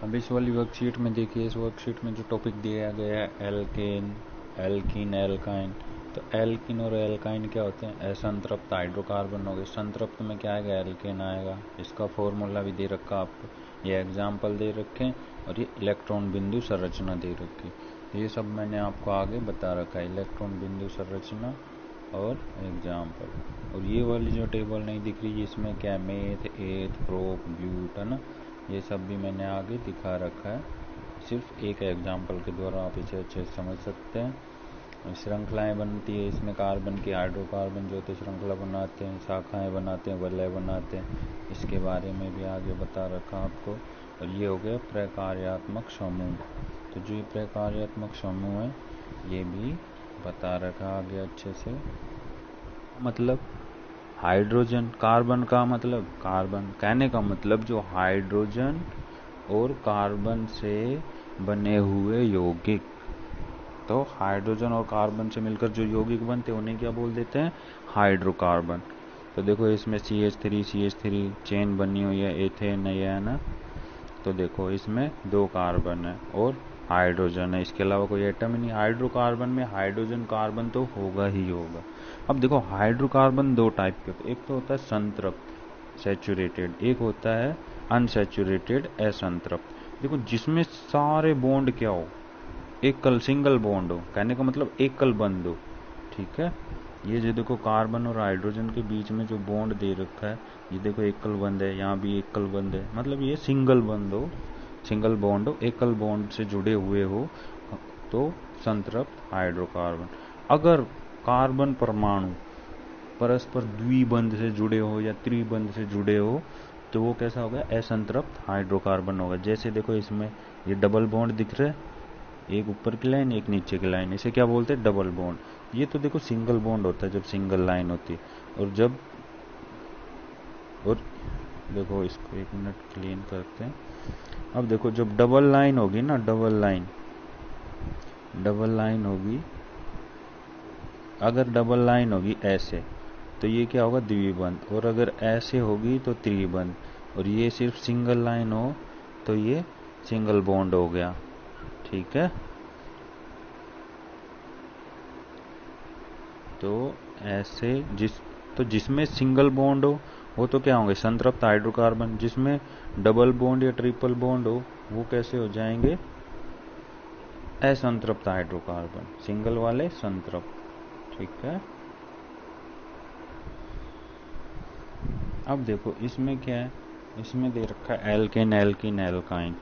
अब इस वाली वर्कशीट में देखिए, इस वर्कशीट में जो टॉपिक दिया गया है एल्केन, एल्कीन, एल्काइन। तो एल्कीन और एल्काइन क्या होते हैं? असंतृप्त हाइड्रोकार्बन हो गए। संतृप्त में क्या आएगा? एल्केन आएगा। इसका फॉर्मूला भी दे रखा आपको, ये एग्जाम्पल दे रखे हैं और ये इलेक्ट्रॉन बिंदु संरचना दे रखी। ये सब मैंने आपको आगे बता रखा है, इलेक्ट्रॉन बिंदु संरचना और एग्जाम्पल। और ये वाली जो टेबल नहीं दिख रही, इसमें क्या है? मेथ, एथ, प्रोप, ब्यूट, है ना, ये सब भी मैंने आगे दिखा रखा है। सिर्फ एक एग्जाम्पल के द्वारा आप इसे अच्छे से समझ सकते हैं। श्रृंखलाएं बनती है इसमें, कार्बन की, हाइड्रोकार्बन जो होते हैं श्रृंखला बनाते हैं, शाखाएं बनाते हैं, वलय बनाते हैं, इसके बारे में भी आगे बता रखा आपको। और ये हो गया प्रकार्यात्मक समूह। तो जो ये प्रकार्यात्मक समूह है ये भी बता रखा आगे अच्छे से। मतलब हाइड्रोजन, कार्बन का मतलब, कार्बन कहने का मतलब जो हाइड्रोजन और कार्बन से बने हुए यौगिक। तो हाइड्रोजन और कार्बन से मिलकर जो यौगिक बनते हैं उन्हें क्या बोल देते हैं? हाइड्रोकार्बन। तो देखो इसमें CH3 चेन बनी हुई है, एथेन है ना। तो देखो इसमें 2 कार्बन है और हाइड्रोजन है, इसके अलावा कोई एटम ही नहीं। हाइड्रोकार्बन में हाइड्रोजन कार्बन तो होगा ही होगा। अब देखो हाइड्रोकार्बन 2 टाइप के होते हैं, एक तो होता है संतृप्त सैचुरेटेड, एक होता है अनसैचुरेटेड असंतृप्त। देखो जिसमें सारे बॉन्ड क्या हो? एकल, सिंगल बॉन्ड हो, कहने का मतलब एकल बंध हो। ठीक है, ये जो देखो कार्बन और हाइड्रोजन के बीच में जो बॉन्ड दे रखा है, ये देखो एकल बंध है, यहाँ भी एकल बंध है, मतलब ये सिंगल बंध हो, सिंगल बॉन्ड हो, एकल बॉन्ड से जुड़े हुए हो, तो संतृप्त हाइड्रोकार्बन। अगर कार्बन परमाणु परस्पर द्विबंध से जुड़े हो या त्रिबंध से जुड़े हो तो वो कैसा होगा? असंतृप्त हाइड्रोकार्बन होगा। जैसे देखो इसमें ये डबल बॉन्ड दिख रहा है, एक ऊपर की लाइन एक नीचे की लाइन, इसे क्या बोलते हैं? Double bond. ये तो देखो सिंगल बॉन्ड होता है जब सिंगल लाइन होती है। और देखो इसको 1 मिनट क्लीन करते हैं। अब देखो जब डबल लाइन होगी ना, डबल लाइन होगी, अगर डबल लाइन होगी ऐसे तो ये क्या होगा? द्विबंध। और अगर ऐसे होगी तो त्रिबंध। और ये सिर्फ सिंगल लाइन हो तो ये सिंगल बॉन्ड हो गया। ठीक है, तो ऐसे जिसमें सिंगल बॉन्ड हो वो तो क्या होंगे? संतृप्त हाइड्रोकार्बन। जिसमें डबल बॉन्ड या ट्रिपल बॉन्ड हो वो कैसे हो जाएंगे? असंतृप्त हाइड्रोकार्बन। सिंगल वाले संतृप्त। ठीक है, अब देखो इसमें क्या है? इसमें दे रखा है एल्केन, एल्कीन, एल्काइन।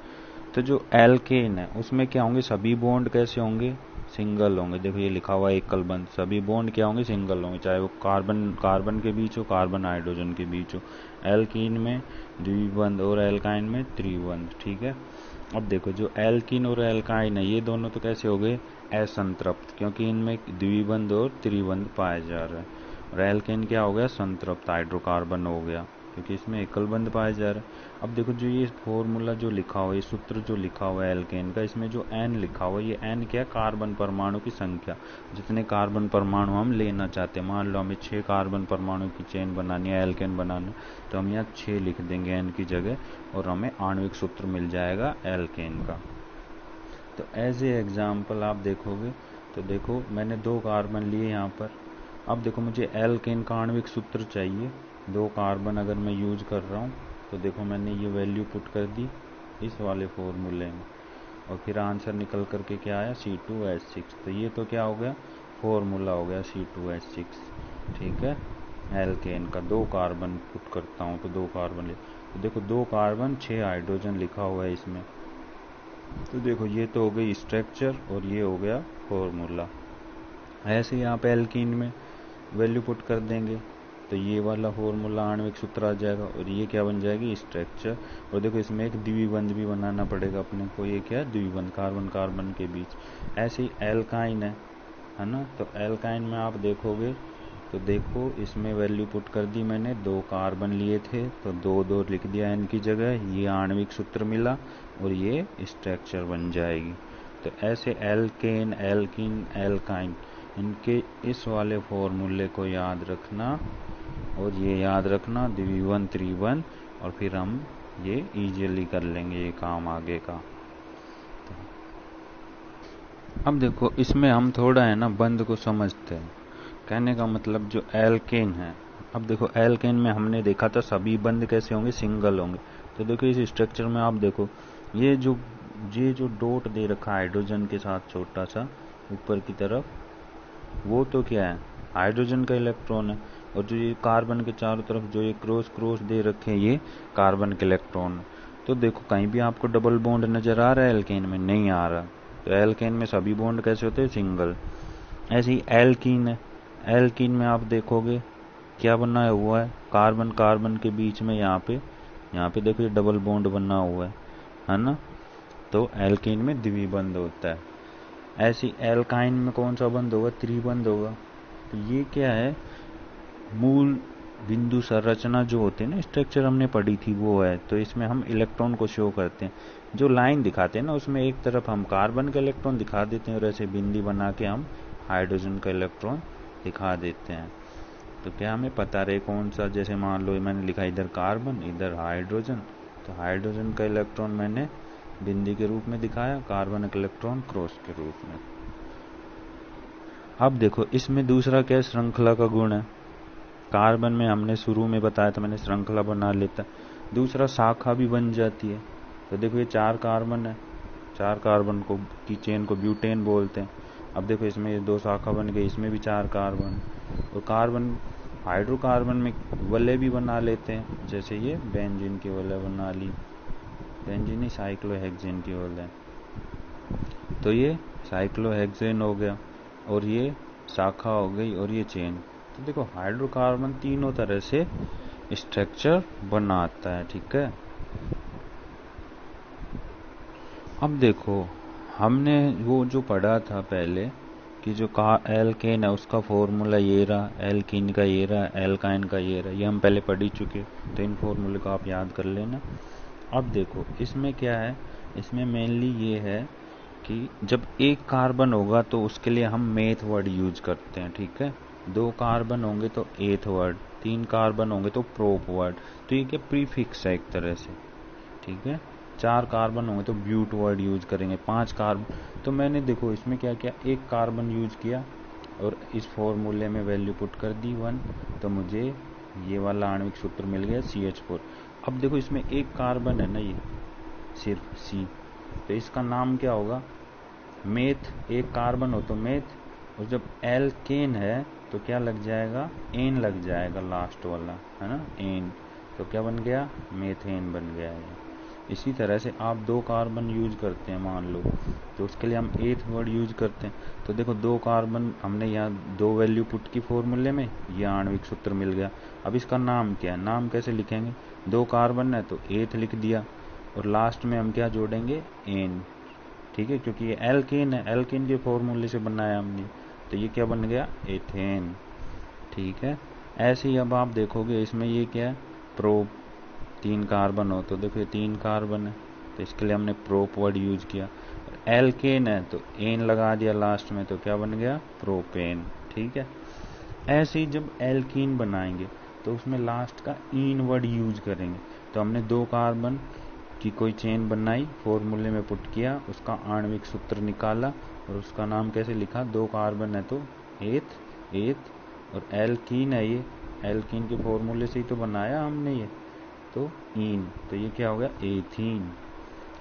तो जो एल्केन है उसमें क्या होंगे? सभी बॉन्ड कैसे होंगे? सिंगल होंगे। देखो ये लिखा हुआ है एकल बंध, सभी बॉन्ड क्या होंगे? सिंगल होंगे, चाहे वो कार्बन के बीच हो, कार्बन हाइड्रोजन के बीच हो। एल्कीन में द्विबंध और एल्काइन में त्रिबंध। ठीक है, अब देखो जो एल्कीन और एल्काइन है ये दोनों तो कैसे हो गए? असंतृप्त, क्योंकि इनमें द्विबंध और त्रिबंध पाए जा रहे हैं। और एल्केन क्या हो गया? संतृप्त हाइड्रोकार्बन हो गया, क्योंकि इसमें एकल बंध पाए जा रहे हैं। अब देखो जो ये फॉर्मूला जो लिखा हुआ है, ये सूत्र जो लिखा हुआ है एल्केन का, इसमें जो एन लिखा हुआ है, ये एन क्या है? कार्बन परमाणु की संख्या, जितने कार्बन परमाणु हम लेना चाहते हैं। मान लो हमें 6 कार्बन परमाणु की चेन बनानी है, एल्केन बनाना, तो हम यहाँ 6 लिख देंगे एन की जगह और हमें आणविक सूत्र मिल जाएगा एल्केन का। तो एज ए एग्जाम्पल आप देखोगे तो देखो मैंने 2 कार्बन लिए यहाँ पर। अब देखो मुझे एल्केन का आणविक सूत्र चाहिए। 2 कार्बन अगर मैं यूज कर रहा हूँ तो देखो मैंने ये वैल्यू पुट कर दी इस वाले फॉर्मूले में, और फिर आंसर निकल करके क्या आया? C2H6। तो ये तो क्या हो गया? फॉर्मूला हो गया C2H6। ठीक है, एल्केन का 2 कार्बन पुट करता हूँ तो 2 कार्बन ले, तो देखो 2 कार्बन 6 हाइड्रोजन लिखा हुआ है इसमें। तो देखो ये तो हो गई स्ट्रक्चर और ये हो गया फॉर्मूला। ऐसे ही आप एल्कीन में वैल्यू पुट कर देंगे तो ये वाला फॉर्मूला आणविक सूत्र आ जाएगा और ये क्या बन जाएगी? स्ट्रक्चर। और देखो इसमें एक द्विबंध भी बनाना पड़ेगा अपने को, ये क्या है? द्विबंध, कार्बन कार्बन के बीच। ऐसे ही एल्काइन है ना। तो एल्काइन में आप देखोगे तो देखो इसमें वैल्यू पुट कर दी मैंने, 2 कार्बन लिए थे तो 2 लिख दिया एन की जगह, ये आणविक सूत्र मिला और ये स्ट्रक्चर बन जाएगी। तो ऐसे एल्केन, एल्कीन, एल्काइन, इनके इस वाले फॉर्मूले को याद रखना और ये याद रखना द्विबंध त्रिबंध, और फिर हम ये इजीली कर लेंगे ये काम आगे का। अब देखो इसमें हम थोड़ा है ना बंद को समझते हैं। कहने का मतलब जो एल्केन है, अब देखो एल्केन में हमने देखा था सभी बंद कैसे होंगे, सिंगल होंगे। तो देखो इस स्ट्रक्चर में आप देखो ये जो डॉट दे रखा है हाइड्रोजन के साथ छोटा सा ऊपर की तरफ, वो तो क्या है, हाइड्रोजन का इलेक्ट्रॉन है। और जो ये कार्बन के चारों तरफ जो ये क्रॉस क्रॉस दे रखे हैं, ये कार्बन के इलेक्ट्रॉन है। तो देखो कहीं भी आपको डबल बॉन्ड नजर आ रहा है एल्केन में? नहीं आ रहा। तो एल्केन में सभी बॉन्ड कैसे होते हैं, सिंगल। ऐसे ही एल्कीन है, एल्कीन में आप देखोगे क्या बना हुआ है, कार्बन कार्बन के बीच में यहाँ पे देखो ये डबल बॉन्ड बना हुआ है ना। तो एल्कीन में द्विबंध होता है। ऐसी एल्काइन में कौन सा बंध होगा, त्रिबंध होगा। तो ये क्या है, मूल बिंदु संरचना जो होते हैं ना, स्ट्रक्चर हमने पढ़ी थी वो है। तो इसमें हम इलेक्ट्रॉन को शो करते हैं, जो लाइन दिखाते हैं ना उसमें एक तरफ हम कार्बन का इलेक्ट्रॉन दिखा देते हैं और ऐसे बिंदी बना के हम हाइड्रोजन का इलेक्ट्रॉन दिखा देते हैं। तो क्या हमें पता रहे कौन सा, जैसे मान लो मैंने लिखा इधर कार्बन इधर हाइड्रोजन, तो हाइड्रोजन का इलेक्ट्रॉन मैंने बिंदी के रूप में दिखाया, कार्बन का इलेक्ट्रॉन क्रॉस के रूप में। अब देखो इसमें दूसरा क्या, श्रृंखला का गुण है। कार्बन में हमने शुरू में बताया था, मैंने श्रृंखला बना लेता। दूसरा शाखा भी बन जाती है। तो देखो ये 4 कार्बन है, 4 कार्बन को की चेन को ब्यूटेन बोलते हैं। अब देखो इसमें 2 शाखा बन गई, इसमें भी 4 कार्बन। और कार्बन हाइड्रोकार्बन में वलय भी बना लेते हैं, जैसे ये बेंजीन की वलय बना ली, बेंजीन ही साइक्लोहेक्सेन की वलय। तो ये साइक्लोहेक्सेन हो गया और ये शाखा हो गई और ये चेन। तो देखो हाइड्रोकार्बन तीनों तरह से स्ट्रक्चर बनाता है, ठीक है। अब देखो हमने वो जो पढ़ा था पहले कि जो एल्केन है उसका फॉर्मूला ये रहा, एल्कीन का ये रहा, एल्काइन का ये रहा, ये हम पहले पढ़ ही चुके। तो इन फॉर्मूले को आप याद कर लेना। अब देखो इसमें क्या है, इसमें मेनली ये है कि जब एक कार्बन होगा तो उसके लिए हम मेथ वर्ड यूज करते हैं, ठीक है। 2 कार्बन होंगे तो एथ वर्ड, 3 कार्बन होंगे तो प्रोप वर्ड। तो ये क्या प्रीफिक्स है एक तरह से, ठीक है। 4 कार्बन होंगे तो ब्यूट वर्ड यूज करेंगे, 5 कार्बन। तो मैंने देखो इसमें क्या किया, एक कार्बन यूज किया और इस फॉर्मूले में वैल्यू पुट कर दी 1, तो मुझे ये वाला आणविक सूत्र मिल गया CH4। अब देखो इसमें एक कार्बन है ना, ये सिर्फ C, तो इसका नाम क्या होगा, मेथ। एक कार्बन हो तो मेथ, और जब एल्केन है तो क्या लग जाएगा, एन लग जाएगा लास्ट वाला, है ना, एन। तो क्या बन गया, मेथेन बन गया है। इसी तरह से आप 2 कार्बन यूज करते हैं मान लो, तो उसके लिए हम एथ वर्ड यूज करते हैं। तो देखो 2 कार्बन हमने यहाँ 2 वैल्यू पुट की फॉर्मूले में, ये आणविक सूत्र मिल गया। अब इसका नाम क्या है, नाम कैसे लिखेंगे, 2 कार्बन है तो एथ लिख दिया और लास्ट में हम क्या जोड़ेंगे, एन, ठीक है, क्योंकि ये एल्केन है, एल्केन के फॉर्मूले से बनाया हमने। तो ये क्या बन गया, एथेन, ठीक है। ऐसे ही अब आप देखोगे इसमें ये क्या है, प्रोप। 3 कार्बन हो तो देखो ये 3 कार्बन है, तो इसके लिए हमने प्रोप वर्ड यूज किया। एल्केन है तो एन लगा दिया लास्ट में, तो क्या बन गया, प्रोपेन, ठीक है। ऐसे ही जब एल्कीन बनाएंगे तो उसमें लास्ट का इन वर्ड यूज करेंगे। तो हमने 2 कार्बन की कोई चेन बनाई, फॉर्मूले में पुट किया, उसका आणविक सूत्र निकाला और उसका नाम कैसे लिखा, 2 कार्बन है तो एथ, एथ, और एल्कीन है ये, एल्कीन के फॉर्मूले से ही तो बनाया हमने ये, तो इन, तो ये क्या हो गया, एथीन।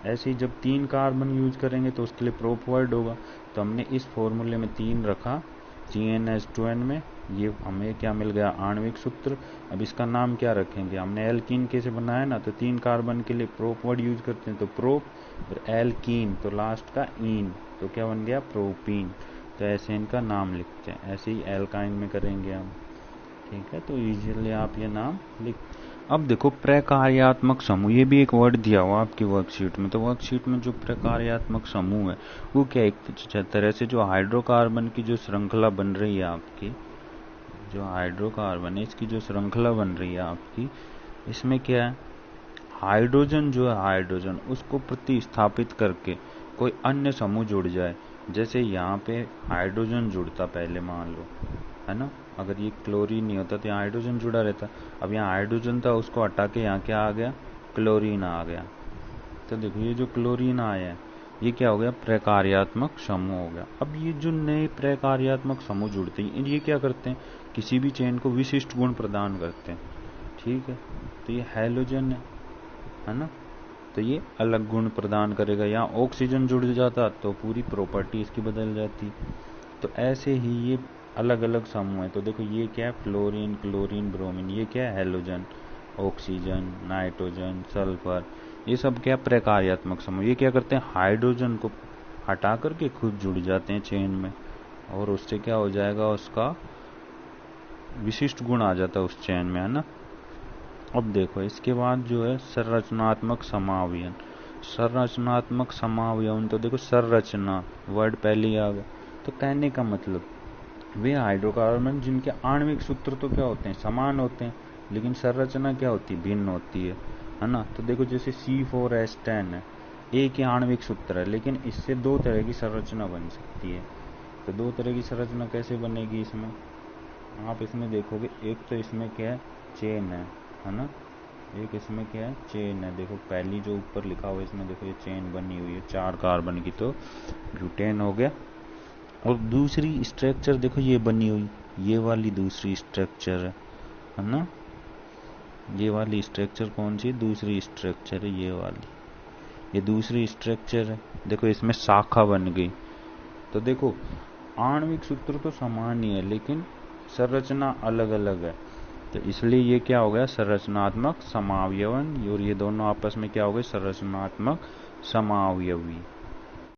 ऐसे ही जब 3 कार्बन यूज करेंगे तो उसके लिए प्रोप वर्ड होगा। तो हमने इस फॉर्मूले में 3 रखा, CnH2n में, ये हमें क्या मिल गया, आणविक सूत्र। अब इसका नाम क्या रखेंगे, हमने एल्कीन कैसे बनाया ना, तो 3 कार्बन के लिए प्रोप वर्ड यूज करते हैं, तो प्रोप, और एल्कीन तो लास्ट का इन, तो क्या बन गया, प्रोपीन। तो ऐसे इनका नाम लिखते हैं। ऐसे ही एल्काइन में करेंगे हम, ठीक है। तो इजीली आप ये नाम लिख। अब देखो प्रकार्यात्मक समूह, ये भी एक वर्ड दिया हुआ आपकी वर्कशीट में। तो वर्कशीट में जो प्रकार्यात्मक समूह है वो क्या, एक तरह से जो हाइड्रोकार्बन की जो श्रृंखला बन रही है आपकी, जो हाइड्रोकार्बन है इसकी जो श्रृंखला बन रही है आपकी, इसमें क्या है, हाइड्रोजन जो है, हाइड्रोजन उसको प्रतिस्थापित करके कोई अन्य समूह जुड़ जाए। जैसे यहाँ पे हाइड्रोजन जुड़ता पहले मान लो, है ना, अगर ये क्लोरीन नहीं होता तो यहाँ हाइड्रोजन जुड़ा रहता। अब यहाँ हाइड्रोजन था, उसको हटा के यहाँ क्या आ गया, क्लोरीन आ गया। तो देखो ये जो क्लोरीन आया है ये क्या हो गया, प्रकार्यात्मक समूह हो गया। अब ये जो नए प्रकार्यात्मक समूह जुड़ते हैं ये क्या करते हैं, किसी भी चेन को विशिष्ट गुण प्रदान करते हैं। ठीक है, तो ये हैलोजन है ना, तो ये अलग गुण प्रदान करेगा। यहाँ ऑक्सीजन जुड़ जाता तो पूरी प्रॉपर्टी इसकी बदल जाती। तो ऐसे ही ये अलग अलग समूह है। तो देखो ये क्या है, फ्लोरीन, क्लोरीन, ब्रोमीन, ये क्या है, हैलोजन, ऑक्सीजन, नाइट्रोजन, सल्फर, ये सब क्या प्रकार्यात्मक समूह। ये क्या करते हैं, हाइड्रोजन को हटा करके खुद जुड़ जाते हैं चेन में, और उससे क्या हो जाएगा, उसका विशिष्ट गुण आ जाता है उस चेन में, है ना। अब देखो इसके बाद जो है संरचनात्मक समावयन। संरचनात्मक समावयन, तो देखो संरचना वर्ड पहले ही आ गया। तो कहने का मतलब वे हाइड्रोकार्बन जिनके आणविक सूत्र तो क्या होते हैं, समान होते हैं, लेकिन संरचना क्या होती है, भिन्न होती है ना। तो देखो जैसे C4H10 है, एक ही आणविक सूत्र है, लेकिन इससे दो तरह की संरचना बन सकती है। तो दो तरह की संरचना कैसे बनेगी इसमें, आप इसमें देखोगे, एक तो इसमें क्या है, चेन है ना, एक इसमें क्या है, चेन है। देखो पहली जो ऊपर लिखा हुआ है इसमें देखो ये चेन बनी हुई है 4 कार्बन की, तो ब्यूटेन हो गया। और दूसरी स्ट्रक्चर देखो ये बनी हुई, ये वाली दूसरी स्ट्रक्चर है ना, ये वाली स्ट्रक्चर कौन सी, दूसरी स्ट्रक्चर है ये वाली, ये दूसरी स्ट्रक्चर है। देखो इसमें शाखा बन गई। तो देखो आणविक सूत्र तो समान ही है, लेकिन संरचना अलग अलग है। तो इसलिए ये क्या हो गया, संरचनात्मक समावयवन, और ये दोनों आपस में क्या हो गए, संरचनात्मक समावयवी।